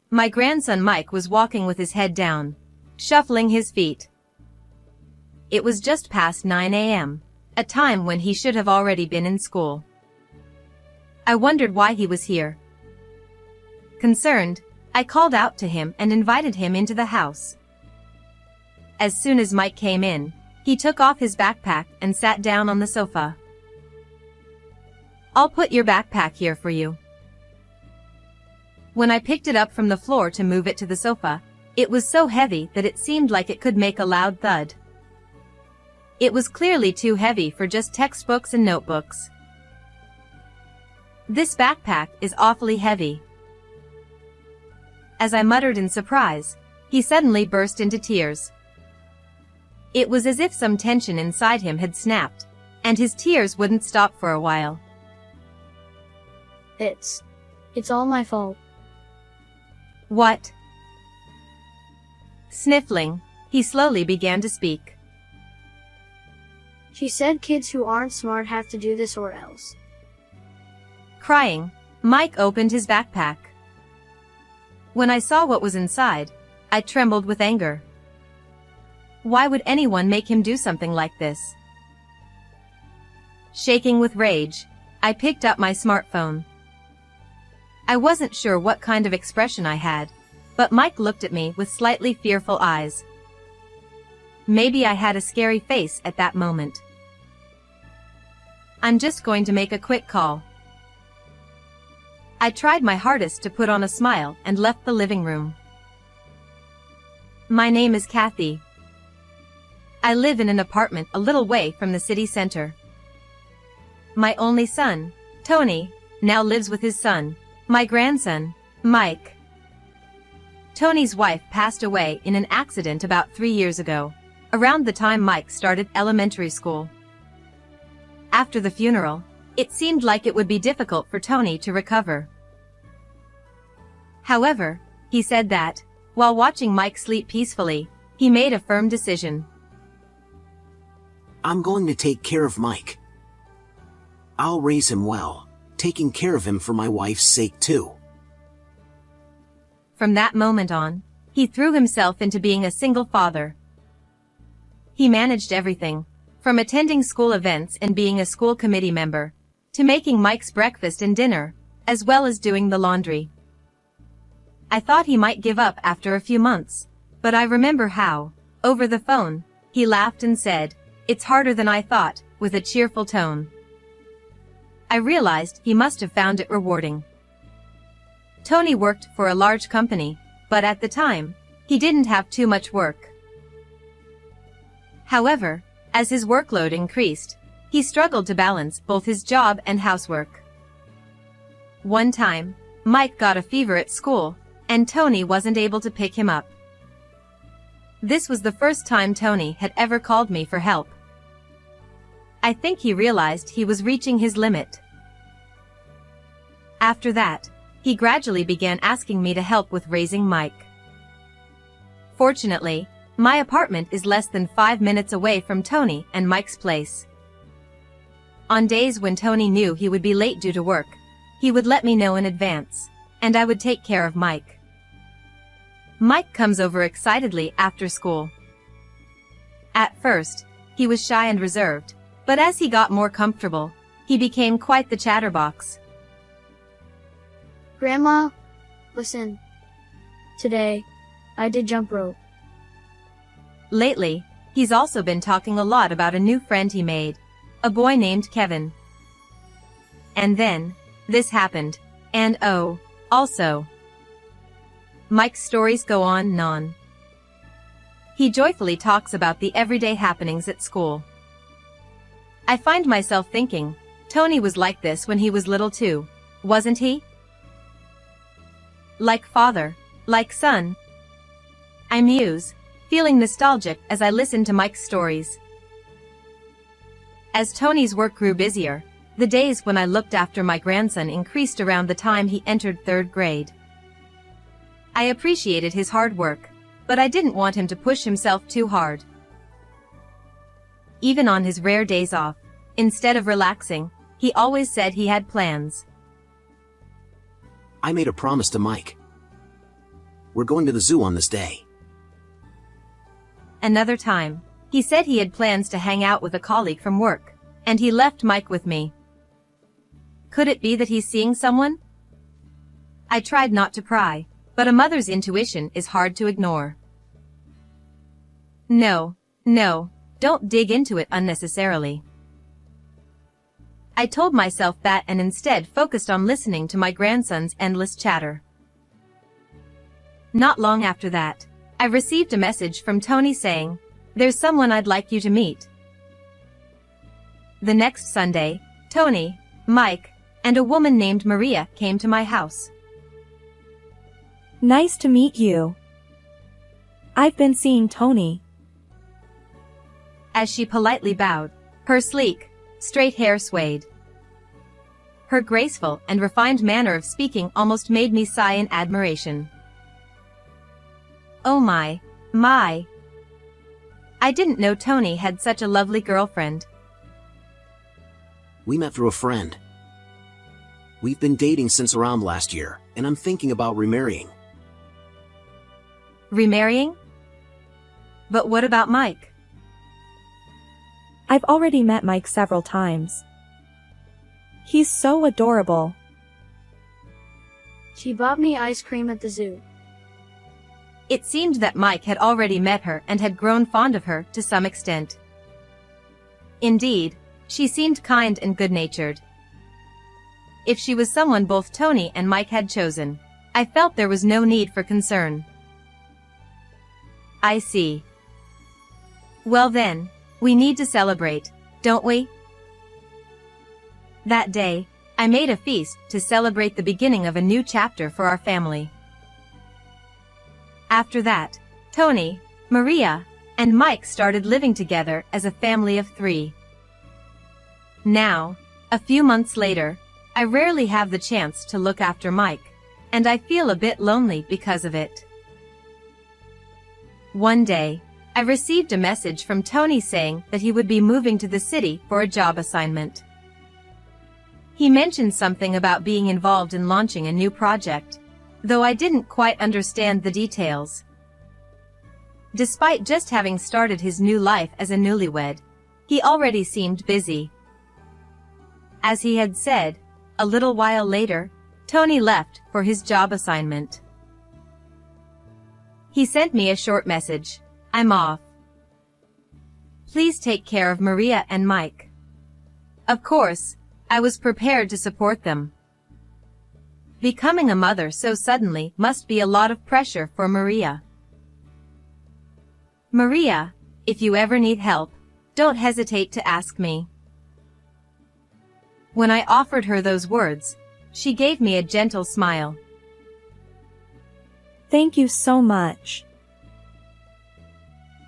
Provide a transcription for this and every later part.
My grandson Mike was walking with his head down, shuffling his feet. It was just past 9 a.m., a time when he should have already been in school. I wondered why he was here. Concerned, I called out to him and invited him into the house. As soon as Mike came in, he took off his backpack and sat down on the sofa. "I'll put your backpack here for you." When I picked it up from the floor to move it to the sofa, it was so heavy that it seemed like it could make a loud thud. It was clearly too heavy for just textbooks and notebooks. "This backpack is awfully heavy." As I muttered in surprise, he suddenly burst into tears. It was as if some tension inside him had snapped, and his tears wouldn't stop for a while. It's all my fault." "What?" Sniffling, he slowly began to speak. "She said kids who aren't smart have to do this or else." Crying, Mike opened his backpack. When I saw what was inside, I trembled with anger. Why would anyone make him do something like this? Shaking with rage, I picked up my smartphone. I wasn't sure what kind of expression I had, but Mike looked at me with slightly fearful eyes. Maybe I had a scary face at that moment. "I'm just going to make a quick call." I tried my hardest to put on a smile and left the living room. "My name is Kathy. I live in an apartment a little way from the city center. My only son, Tony, now lives with his son, my grandson, Mike. Tony's wife passed away in an accident about 3 years ago, around the time Mike started elementary school. After the funeral, it seemed like it would be difficult for Tony to recover. However, he said that, while watching Mike sleep peacefully, he made a firm decision. "I'm going to take care of Mike. I'll raise him well, taking care of him for my wife's sake too." From that moment on, he threw himself into being a single father. He managed everything, from attending school events and being a school committee member, to making Mike's breakfast and dinner, as well as doing the laundry. I thought he might give up after a few months, but I remember how, over the phone, he laughed and said, "It's harder than I thought," with a cheerful tone. I realized he must have found it rewarding. Tony worked for a large company, but at the time, he didn't have too much work. However, as his workload increased, he struggled to balance both his job and housework. One time, Mike got a fever at school, and Tony wasn't able to pick him up. This was the first time Tony had ever called me for help. I think he realized he was reaching his limit. After that, he gradually began asking me to help with raising Mike. Fortunately, my apartment is less than 5 minutes away from Tony and Mike's place. On days when Tony knew he would be late due to work, he would let me know in advance, and I would take care of Mike. Mike comes over excitedly after school. At first, he was shy and reserved, but as he got more comfortable, he became quite the chatterbox. "Grandma, listen. Today, I did jump rope." Lately, he's also been talking a lot about a new friend he made, a boy named Kevin. And then, this happened, and oh, also. Mike's stories go on and on. He joyfully talks about the everyday happenings at school. I find myself thinking, Tony was like this when he was little too, wasn't he? Like father, like son. I muse, feeling nostalgic as I listen to Mike's stories. As Tony's work grew busier, the days when I looked after my grandson increased around the time he entered 3rd grade. I appreciated his hard work, but I didn't want him to push himself too hard. Even on his rare days off, instead of relaxing, he always said he had plans. "I made a promise to Mike. We're going to the zoo on this day. Another time, he said he had plans to hang out with a colleague from work, and he left Mike with me. Could it be that he's seeing someone? I tried not to pry, but a mother's intuition is hard to ignore. No, don't dig into it unnecessarily. I told myself that and instead focused on listening to my grandson's endless chatter. Not long after that, I received a message from Tony saying, "There's someone I'd like you to meet." The next Sunday, Tony, Mike, and a woman named Maria came to my house. Nice to meet you. I've been seeing Tony. As she politely bowed, her sleek, straight hair swayed. Her graceful and refined manner of speaking almost made me sigh in admiration. Oh my. I didn't know Tony had such a lovely girlfriend. We met through a friend. We've been dating since around last year, and I'm thinking about remarrying. Remarrying? But what about Mike? I've already met Mike several times. He's so adorable. She bought me ice cream at the zoo. It seemed that Mike had already met her and had grown fond of her to some extent. Indeed, she seemed kind and good-natured. If she was someone both Tony and Mike had chosen, I felt there was no need for concern. I see. Well then, we need to celebrate, don't we? That day, I made a feast to celebrate the beginning of a new chapter for our family. After that, Tony, Maria, and Mike started living together as a family of 3. Now, a few months later, I rarely have the chance to look after Mike, and I feel a bit lonely because of it. One day, I received a message from Tony saying that he would be moving to the city for a job assignment. He mentioned something about being involved in launching a new project, though I didn't quite understand the details. Despite just having started his new life as a newlywed, he already seemed busy. As he had said, a little while later, Tony left for his job assignment. He sent me a short message. I'm off. Please take care of Maria and Mike. Of course, I was prepared to support them. Becoming a mother so suddenly must be a lot of pressure for Maria. Maria, if you ever need help, don't hesitate to ask me. When I offered her those words, she gave me a gentle smile. Thank you so much.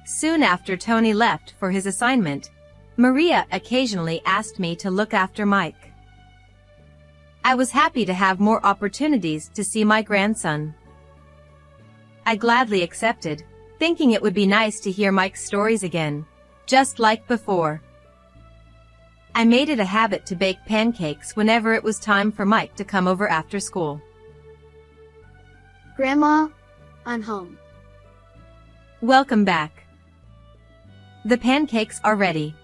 Soon after Tony left for his assignment, Maria occasionally asked me to look after Mike. I was happy to have more opportunities to see my grandson. I gladly accepted, thinking it would be nice to hear Mike's stories again, just like before. I made it a habit to bake pancakes whenever it was time for Mike to come over after school. Grandma, I'm home. Welcome back. The pancakes are ready.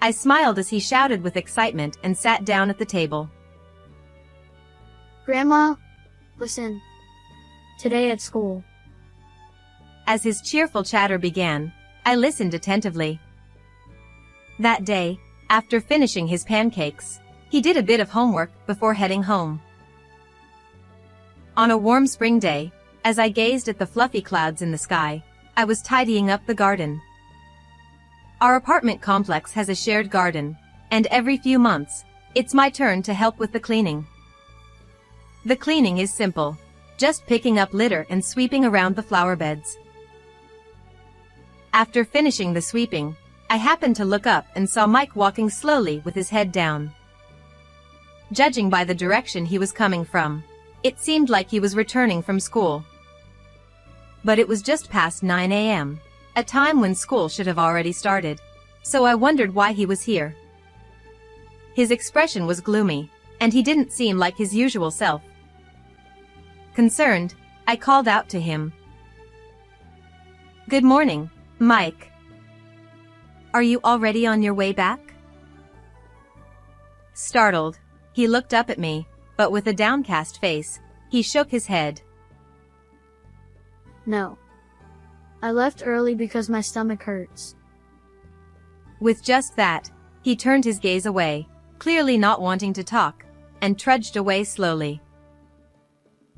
I smiled as he shouted with excitement and sat down at the table. Grandma, listen. Today at school. As his cheerful chatter began, I listened attentively. That day, after finishing his pancakes, he did a bit of homework before heading home. On a warm spring day, as I gazed at the fluffy clouds in the sky, I was tidying up the garden. Our apartment complex has a shared garden, and every few months, it's my turn to help with the cleaning. The cleaning is simple, just picking up litter and sweeping around the flower beds. After finishing the sweeping, I happened to look up and saw Mike walking slowly with his head down. Judging by the direction he was coming from, it seemed like he was returning from school. But it was just past 9 a.m., a time when school should have already started, so I wondered why he was here. His expression was gloomy, and he didn't seem like his usual self. Concerned, I called out to him. "Good morning, Mike. Are you already on your way back?" Startled, he looked up at me, but with a downcast face, he shook his head. No. I left early because my stomach hurts. With just that, he turned his gaze away, clearly not wanting to talk, and trudged away slowly.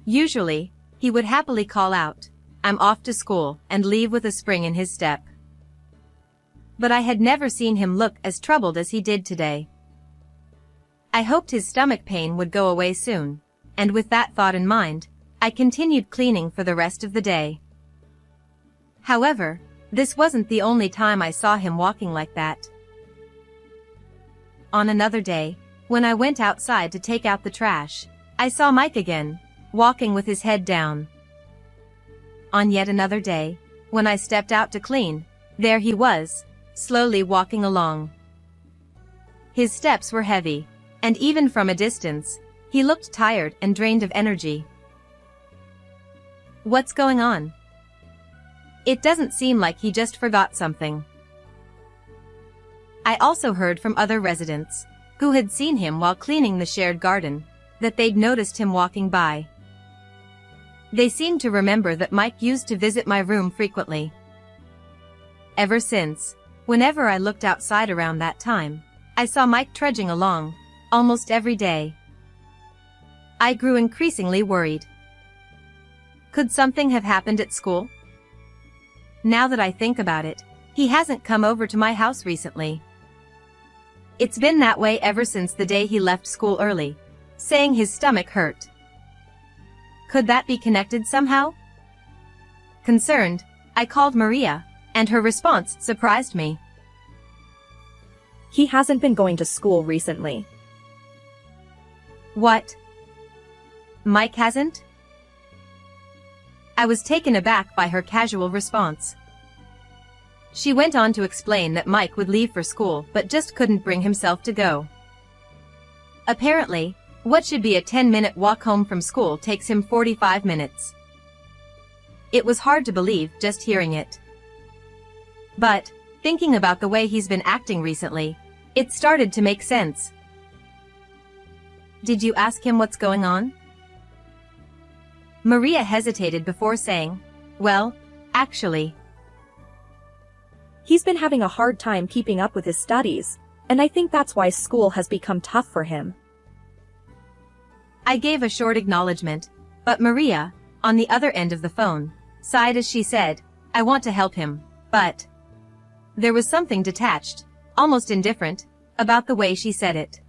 Usually, he would happily call out, "I'm off to school," and leave with a spring in his step. But I had never seen him look as troubled as he did today. I hoped his stomach pain would go away soon, and with that thought in mind, I continued cleaning for the rest of the day. However, this wasn't the only time I saw him walking like that. On another day, when I went outside to take out the trash, I saw Mike again, walking with his head down. On yet another day, when I stepped out to clean, there he was, slowly walking along. His steps were heavy, and even from a distance, he looked tired and drained of energy. What's going on? It doesn't seem like he just forgot something. I also heard from other residents, who had seen him while cleaning the shared garden, that they'd noticed him walking by. They seemed to remember that Mike used to visit my room frequently. Ever since, whenever I looked outside around that time, I saw Mike trudging along, almost every day. I grew increasingly worried. Could something have happened at school? Now that I think about it, he hasn't come over to my house recently. It's been that way ever since the day he left school early, saying his stomach hurt. Could that be connected somehow? Concerned, I called Maria, and her response surprised me. He hasn't been going to school recently. What? Mike hasn't? I was taken aback by her casual response. She went on to explain that Mike would leave for school but just couldn't bring himself to go. Apparently, what should be a 10-minute walk home from school takes him 45 minutes. It was hard to believe just hearing it. But, thinking about the way he's been acting recently, it started to make sense. Did you ask him what's going on? Maria hesitated before saying, "Well, actually." He's been having a hard time keeping up with his studies, and I think that's why school has become tough for him. I gave a short acknowledgement, but Maria, on the other end of the phone, sighed as she said, "I want to help him, but..." There was something detached, almost indifferent, about the way she said it.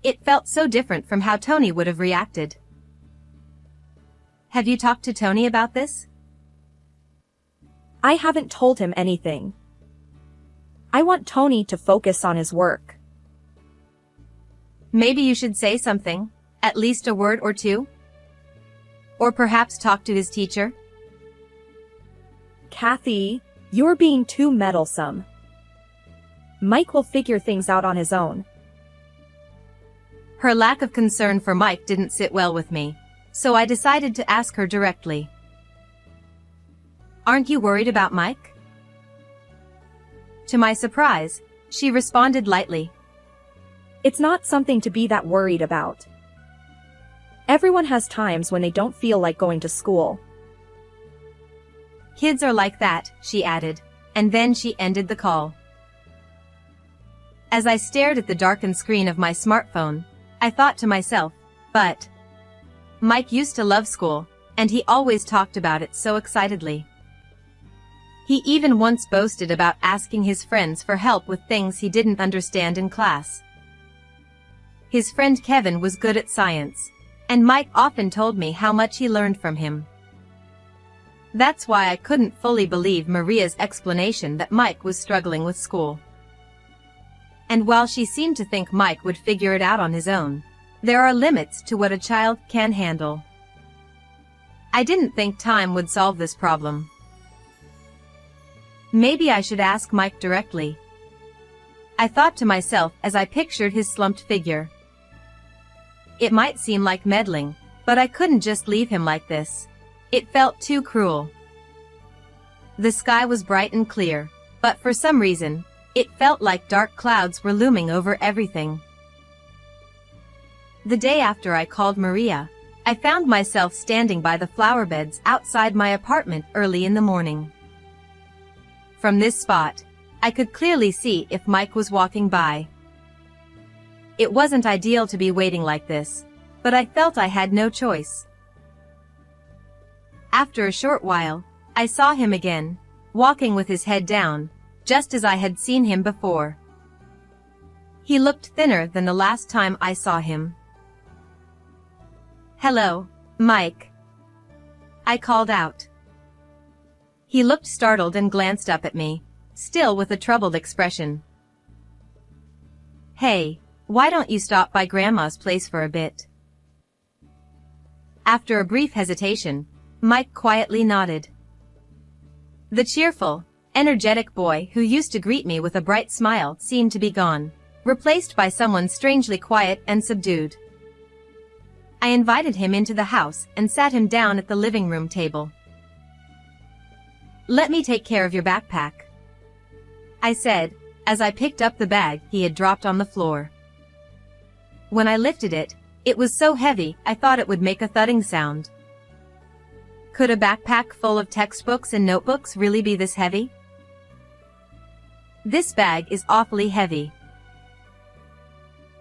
It felt so different from how Tony would have reacted. Have you talked to Tony about this? I haven't told him anything. I want Tony to focus on his work. Maybe you should say something, at least a word or two? Or perhaps talk to his teacher? Kathy, you're being too meddlesome. Mike will figure things out on his own. Her lack of concern for Mike didn't sit well with me, so I decided to ask her directly. Aren't you worried about Mike? To my surprise, she responded lightly. It's not something to be that worried about. Everyone has times when they don't feel like going to school. Kids are like that, she added, and then she ended the call. As I stared at the darkened screen of my smartphone, I thought to myself, but Mike used to love school, and he always talked about it so excitedly. He even once boasted about asking his friends for help with things he didn't understand in class. His friend Kevin was good at science, and Mike often told me how much he learned from him. That's why I couldn't fully believe Maria's explanation that Mike was struggling with school. And while she seemed to think Mike would figure it out on his own, there are limits to what a child can handle. I didn't think time would solve this problem. Maybe I should ask Mike directly. I thought to myself as I pictured his slumped figure. It might seem like meddling, But I couldn't just leave him like this. It felt too cruel. The sky was bright and clear, but for some reason, it felt like dark clouds were looming over everything. The day after I called Maria, I found myself standing by the flower beds outside my apartment early in the morning. From this spot, I could clearly see if Mike was walking by. It wasn't ideal to be waiting like this, but I felt I had no choice. After a short while, I saw him again, walking with his head down, just as I had seen him before. He looked thinner than the last time I saw him. "Hello, Mike," I called out. He looked startled and glanced up at me, still with a troubled expression. "Hey, why don't you stop by Grandma's place for a bit?" After a brief hesitation, Mike quietly nodded. The cheerful, energetic boy who used to greet me with a bright smile seemed to be gone, replaced by someone strangely quiet and subdued. I invited him into the house and sat him down at the living room table. "Let me take care of your backpack," I said, as I picked up the bag he had dropped on the floor. When I lifted it, it was so heavy I thought it would make a thudding sound. Could a backpack full of textbooks and notebooks really be this heavy? "This bag is awfully heavy,"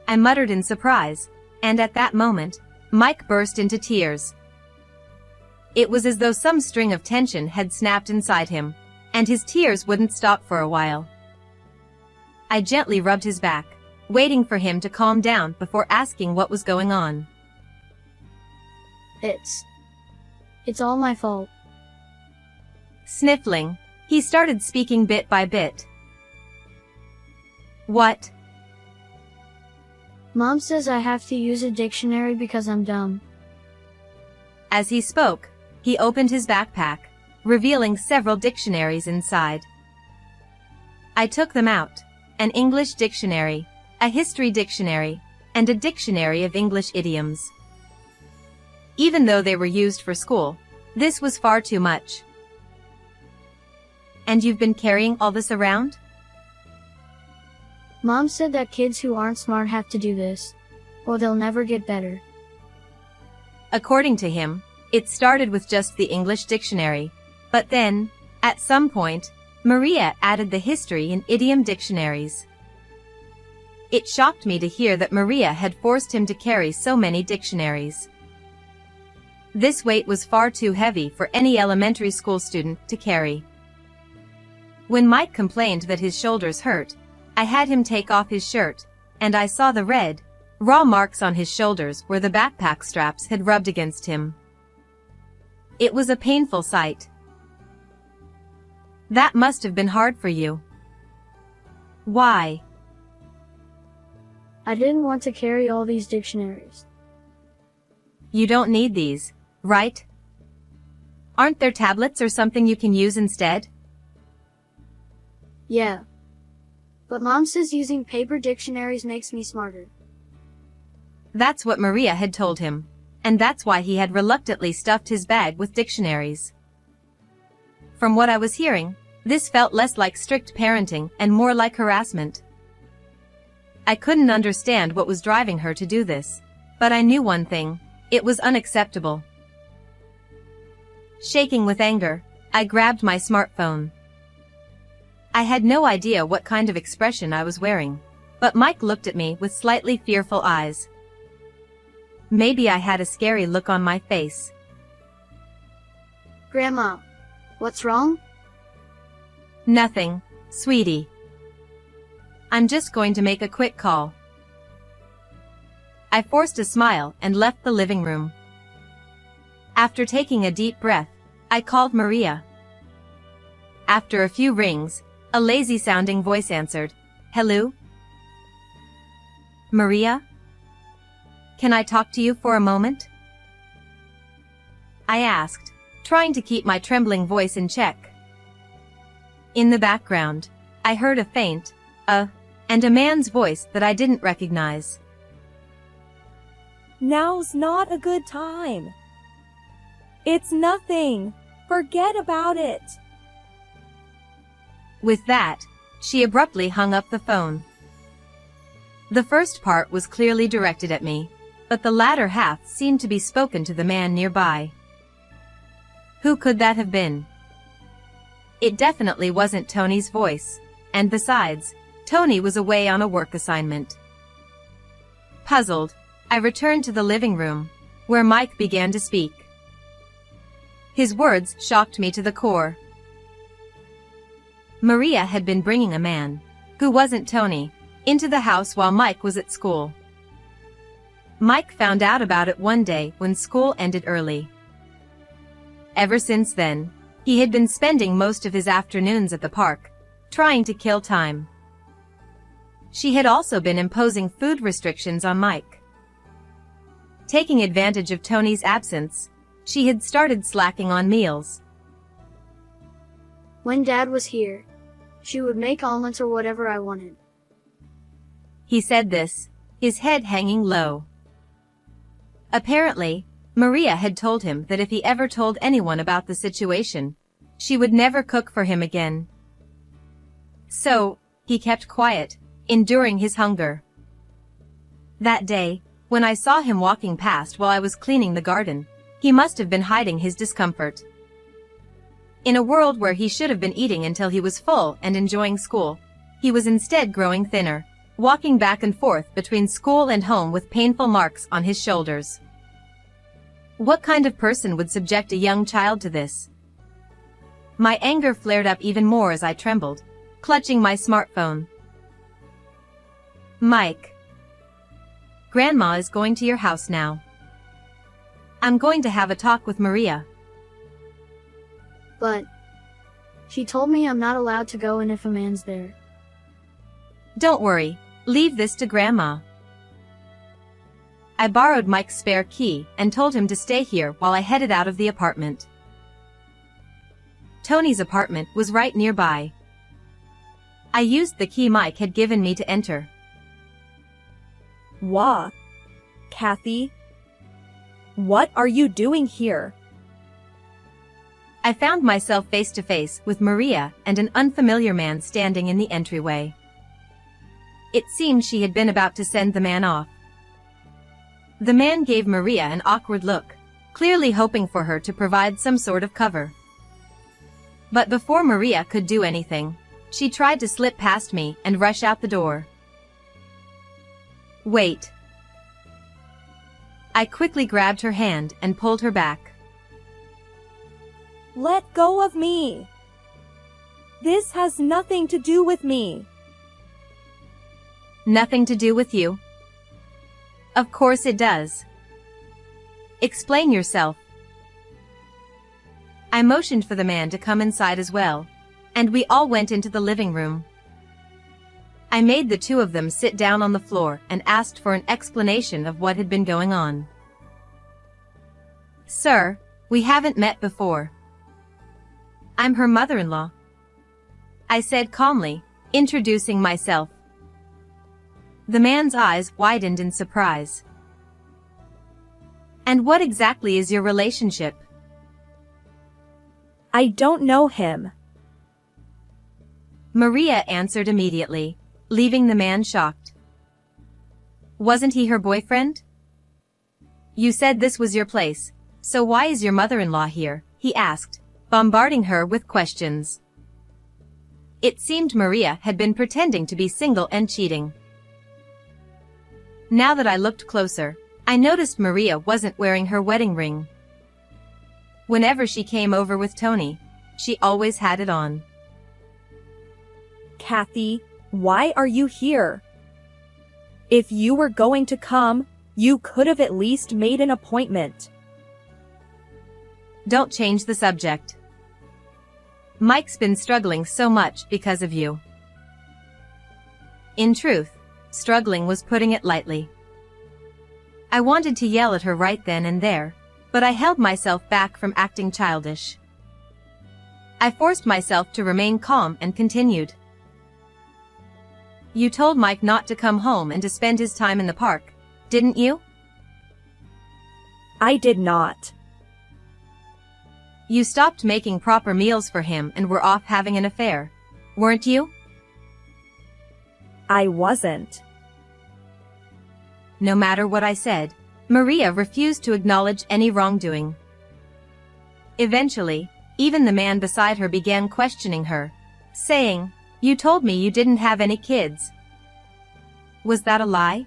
I muttered in surprise, and at that moment, Mike burst into tears. It was as though some string of tension had snapped inside him, and his tears wouldn't stop for a while. I gently rubbed his back, waiting for him to calm down before asking what was going on. It's all my fault. Sniffling, he started speaking bit by bit. "What?" Mom says I have to use a dictionary because I'm dumb. As he spoke, he opened his backpack, revealing several dictionaries inside. I took them out: an English dictionary, a history dictionary, and a dictionary of English idioms. Even though they were used for school, this was far too much. "And you've been carrying all this around?" Mom said that kids who aren't smart have to do this, or they'll never get better. According to him, it started with just the English dictionary, but then, at some point, Maria added the history and idiom dictionaries. It shocked me to hear that Maria had forced him to carry so many dictionaries. This weight was far too heavy for any elementary school student to carry. When Mike complained that his shoulders hurt, I had him take off his shirt, and I saw the red, raw marks on his shoulders where the backpack straps had rubbed against him. It was a painful sight. "That must have been hard for you." "Why?" I didn't want to carry all these dictionaries. "You don't need these, right? Aren't there tablets or something you can use instead?" Yeah. But Mom says using paper dictionaries makes me smarter. That's what Maria had told him, and that's why he had reluctantly stuffed his bag with dictionaries. From what I was hearing, this felt less like strict parenting and more like harassment. I couldn't understand what was driving her to do this, but I knew one thing: it was unacceptable. Shaking with anger, I grabbed my smartphone. I had no idea what kind of expression I was wearing, but Mike looked at me with slightly fearful eyes. Maybe I had a scary look on my face. Grandma, what's wrong? "Nothing, sweetie. I'm just going to make a quick call." I forced a smile and left the living room. After taking a deep breath, I called Maria. After a few rings, a lazy-sounding voice answered. "Hello? Maria? Can I talk to you for a moment?" I asked, trying to keep my trembling voice in check. In the background, I heard a faint, and a man's voice that I didn't recognize. Now's not a good time. It's nothing. Forget about it. With that, she abruptly hung up the phone. The first part was clearly directed at me, but the latter half seemed to be spoken to the man nearby. Who could that have been? It definitely wasn't Tony's voice, and besides, Tony was away on a work assignment. Puzzled, I returned to the living room, where Mike began to speak. His words shocked me to the core. Maria had been bringing a man, who wasn't Tony, into the house while Mike was at school. Mike found out about it one day when school ended early. Ever since then, he had been spending most of his afternoons at the park, trying to kill time. She had also been imposing food restrictions on Mike. Taking advantage of Tony's absence, she had started slacking on meals. When Dad was here, she would make omelets or whatever I wanted. He said this, his head hanging low. Apparently, Maria had told him that if he ever told anyone about the situation, she would never cook for him again. So, he kept quiet, enduring his hunger. That day, when I saw him walking past while I was cleaning the garden, he must have been hiding his discomfort. In a world where he should have been eating until he was full and enjoying school, he was instead growing thinner, walking back and forth between school and home with painful marks on his shoulders. What kind of person would subject a young child to this? My anger flared up even more as I trembled, clutching my smartphone. Mike. Grandma is going to your house now. I'm going to have a talk with Maria. But she told me I'm not allowed to go in if a man's there. Don't worry, leave this to Grandma. I borrowed Mike's spare key and told him to stay here while I headed out of the apartment. Tony's apartment was right nearby. I used the key Mike had given me to enter. Wah. Kathy? What are you doing here? I found myself face to face with Maria and an unfamiliar man standing in the entryway. It seemed she had been about to send the man off. The man gave Maria an awkward look, clearly hoping for her to provide some sort of cover. But before Maria could do anything, she tried to slip past me and rush out the door. Wait. I quickly grabbed her hand and pulled her back. Let go of me. This has nothing to do with me. Nothing to do with you? Of course it does. Explain yourself. I motioned for the man to come inside as well, and we all went into the living room. I made the two of them sit down on the floor and asked for an explanation of what had been going on. Sir, we haven't met before. I'm her mother-in-law, I said calmly, introducing myself. The man's eyes widened in surprise. And what exactly is your relationship? I don't know him. Maria answered immediately, leaving the man shocked. Wasn't he her boyfriend? You said this was your place, so why is your mother-in-law here? He asked, bombarding her with questions. It seemed Maria had been pretending to be single and cheating. Now that I looked closer, I noticed Maria wasn't wearing her wedding ring. Whenever she came over with Tony, she always had it on. Kathy, why are you here? If you were going to come, you could have at least made an appointment. Don't change the subject. Mike's been struggling so much because of you. In truth, struggling was putting it lightly. I wanted to yell at her right then and there, but I held myself back from acting childish. I forced myself to remain calm and continued. You told Mike not to come home and to spend his time in the park, didn't you? I did not. You stopped making proper meals for him and were off having an affair, weren't you? I wasn't. No matter what I said, Maria refused to acknowledge any wrongdoing. Eventually, even the man beside her began questioning her, saying, "You told me you didn't have any kids. Was that a lie?"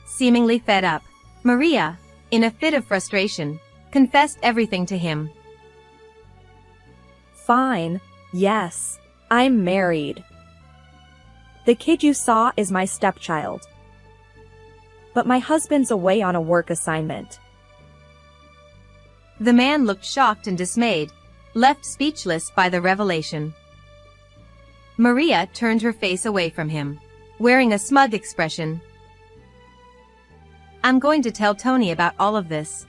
Seemingly fed up, Maria, in a fit of frustration, confessed everything to him. Fine, yes, I'm married. The kid you saw is my stepchild. But my husband's away on a work assignment. The man looked shocked and dismayed, left speechless by the revelation. Maria turned her face away from him, wearing a smug expression. "I'm going to tell Tony about all of this,"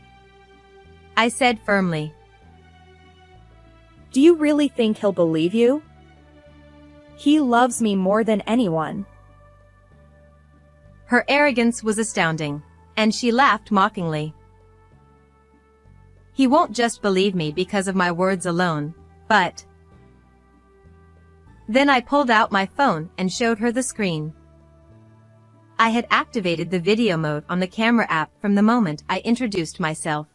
I said firmly. Do you really think he'll believe you? He loves me more than anyone. Her arrogance was astounding, and she laughed mockingly. "He won't just believe me because of my words alone, but..." Then I pulled out my phone and showed her the screen. I had activated the video mode on the camera app from the moment I introduced myself.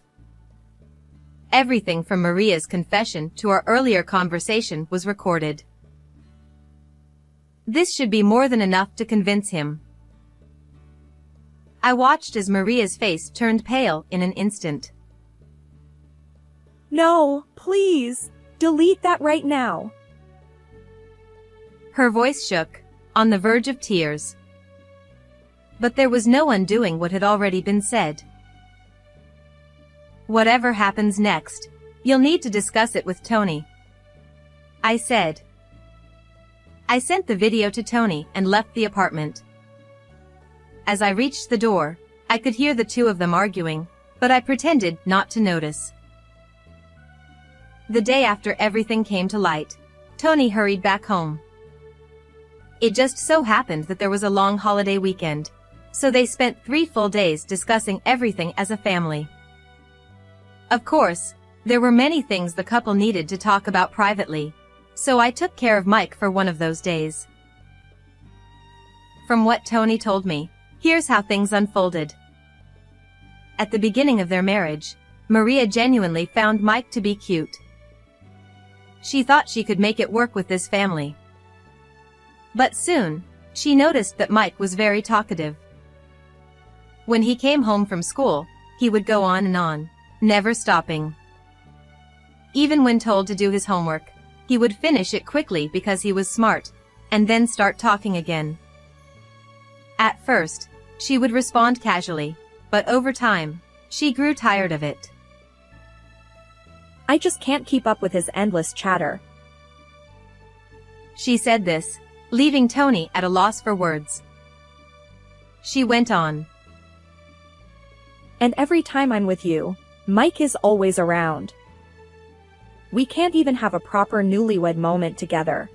Everything from Maria's confession to our earlier conversation was recorded. This should be more than enough to convince him. I watched as Maria's face turned pale in an instant. No, please, delete that right now. Her voice shook, on the verge of tears. But there was no undoing what had already been said. "Whatever happens next, you'll need to discuss it with Tony," I said. I sent the video to Tony and left the apartment. As I reached the door, I could hear the two of them arguing, but I pretended not to notice. The day after everything came to light, Tony hurried back home. It just so happened that there was a long holiday weekend, so they spent 3 full days discussing everything as a family. Of course, there were many things the couple needed to talk about privately, so I took care of Mike for one of those days. From what Tony told me, here's how things unfolded. At the beginning of their marriage, Maria genuinely found Mike to be cute. She thought she could make it work with this family. But soon, she noticed that Mike was very talkative. When he came home from school, he would go on and on, never stopping. Even when told to do his homework, he would finish it quickly because he was smart, and then start talking again. At first, she would respond casually, but over time, she grew tired of it. I just can't keep up with his endless chatter. She said this, leaving Tony at a loss for words. She went on. And every time I'm with you, Mike is always around. We can't even have a proper newlywed moment together.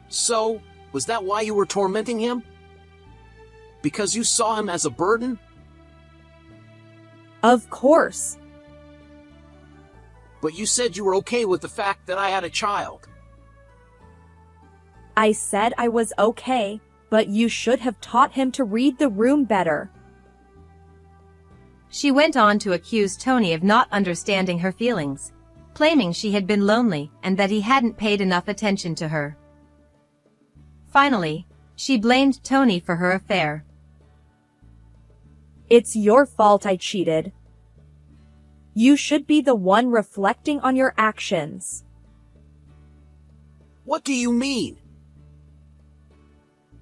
So, was that why you were tormenting him? Because you saw him as a burden? Of course. But you said you were okay with the fact that I had a child. I said I was okay, but you should have taught him to read the room better. She went on to accuse Tony of not understanding her feelings, claiming she had been lonely and that he hadn't paid enough attention to her. Finally, she blamed Tony for her affair. It's your fault I cheated. You should be the one reflecting on your actions. What do you mean?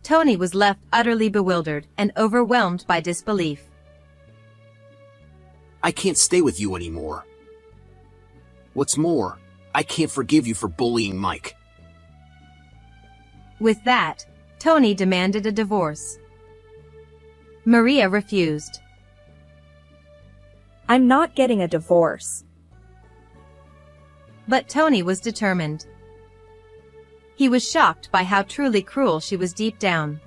Tony was left utterly bewildered and overwhelmed by disbelief. I can't stay with you anymore. What's more, I can't forgive you for bullying Mike. With that, Tony demanded a divorce. Maria refused. I'm not getting a divorce. But Tony was determined. He was shocked by how truly cruel she was deep down.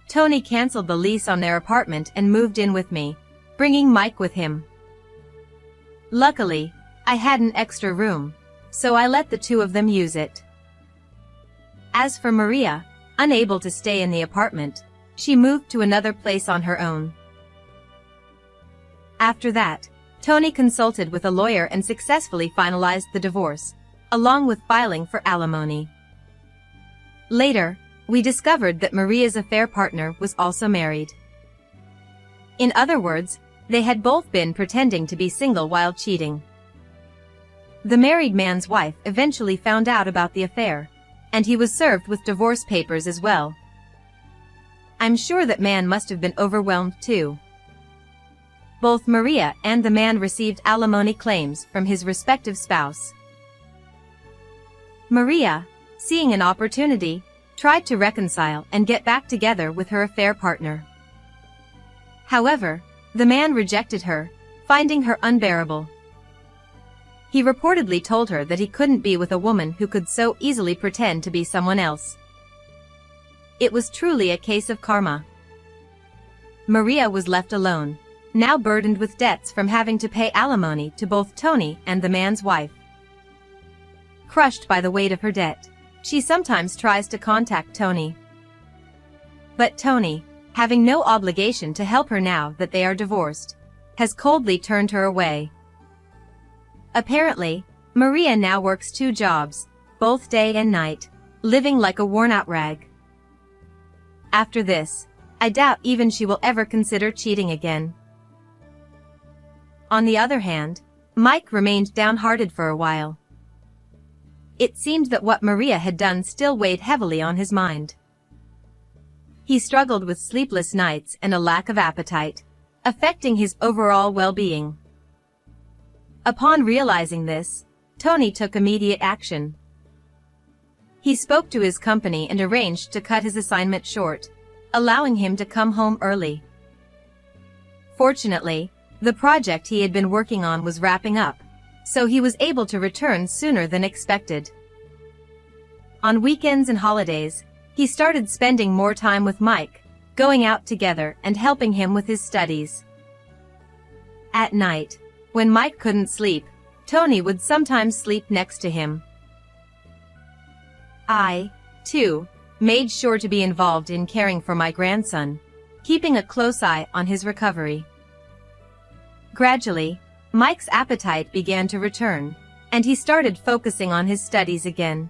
Tony canceled the lease on their apartment and moved in with me, bringing Mike with him. Luckily, I had an extra room, so I let the two of them use it. As for Maria, unable to stay in the apartment, she moved to another place on her own. After that, Tony consulted with a lawyer and successfully finalized the divorce, along with filing for alimony. Later, we discovered that Maria's affair partner was also married. In other words, they had both been pretending to be single while cheating. The married man's wife eventually found out about the affair, and he was served with divorce papers as well. I'm sure that man must have been overwhelmed too. Both Maria and the man received alimony claims from his respective spouse. Maria, seeing an opportunity, tried to reconcile and get back together with her affair partner. However, the man rejected her, finding her unbearable. He reportedly told her that he couldn't be with a woman who could so easily pretend to be someone else. It was truly a case of karma. Maria was left alone, now burdened with debts from having to pay alimony to both Tony and the man's wife. Crushed by the weight of her debt, she sometimes tries to contact Tony. But Tony, having no obligation to help her now that they are divorced, has coldly turned her away. Apparently, Maria now works 2 jobs, both day and night, living like a worn-out rag. After this, I doubt even she will ever consider cheating again. On the other hand, Mike remained downhearted for a while. It seemed that what Maria had done still weighed heavily on his mind. He struggled with sleepless nights and a lack of appetite, affecting his overall well-being. Upon realizing this, Tony took immediate action. He spoke to his company and arranged to cut his assignment short, allowing him to come home early. Fortunately, the project he had been working on was wrapping up, so he was able to return sooner than expected. On weekends and holidays, he started spending more time with Mike, going out together and helping him with his studies. At night, when Mike couldn't sleep, Tony would sometimes sleep next to him. I, too, made sure to be involved in caring for my grandson, keeping a close eye on his recovery. Gradually, Mike's appetite began to return, and he started focusing on his studies again.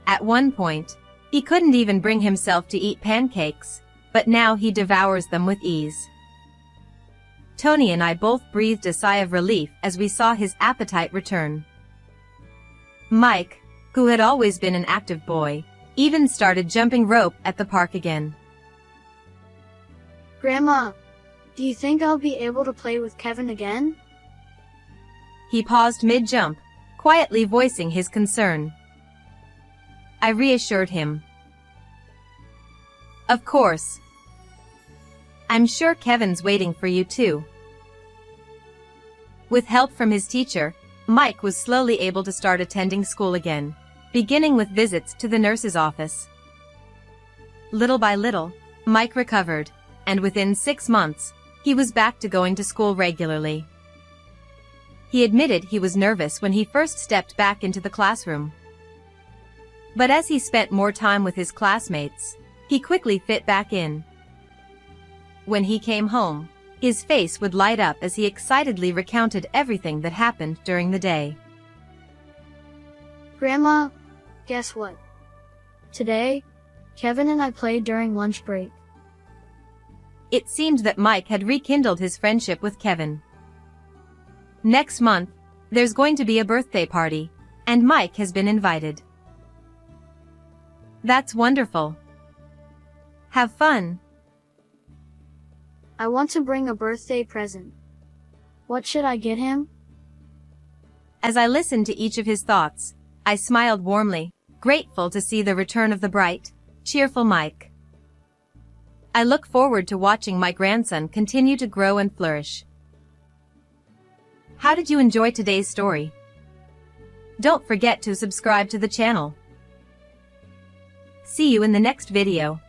At one point, he couldn't even bring himself to eat pancakes, but now he devours them with ease. Tony and I both breathed a sigh of relief as we saw his appetite return. Mike, who had always been an active boy, even started jumping rope at the park again. Grandma, do you think I'll be able to play with Kevin again? He paused mid-jump, quietly voicing his concern. I reassured him. Of course. I'm sure Kevin's waiting for you too. With help from his teacher, Mike was slowly able to start attending school again, beginning with visits to the nurse's office. Little by little, Mike recovered, and within 6 months, he was back to going to school regularly. He admitted he was nervous when he first stepped back into the classroom. But as he spent more time with his classmates, he quickly fit back in. When he came home, his face would light up as he excitedly recounted everything that happened during the day. Grandma, guess what? Today, Kevin and I played during lunch break. It seemed that Mike had rekindled his friendship with Kevin. Next month, there's going to be a birthday party, and Mike has been invited. That's wonderful. Have fun. I want to bring a birthday present. What should I get him? As I listened to each of his thoughts, I smiled warmly, grateful to see the return of the bright, cheerful Mike. I look forward to watching my grandson continue to grow and flourish. How did you enjoy today's story? Don't forget to subscribe to the channel. See you in the next video.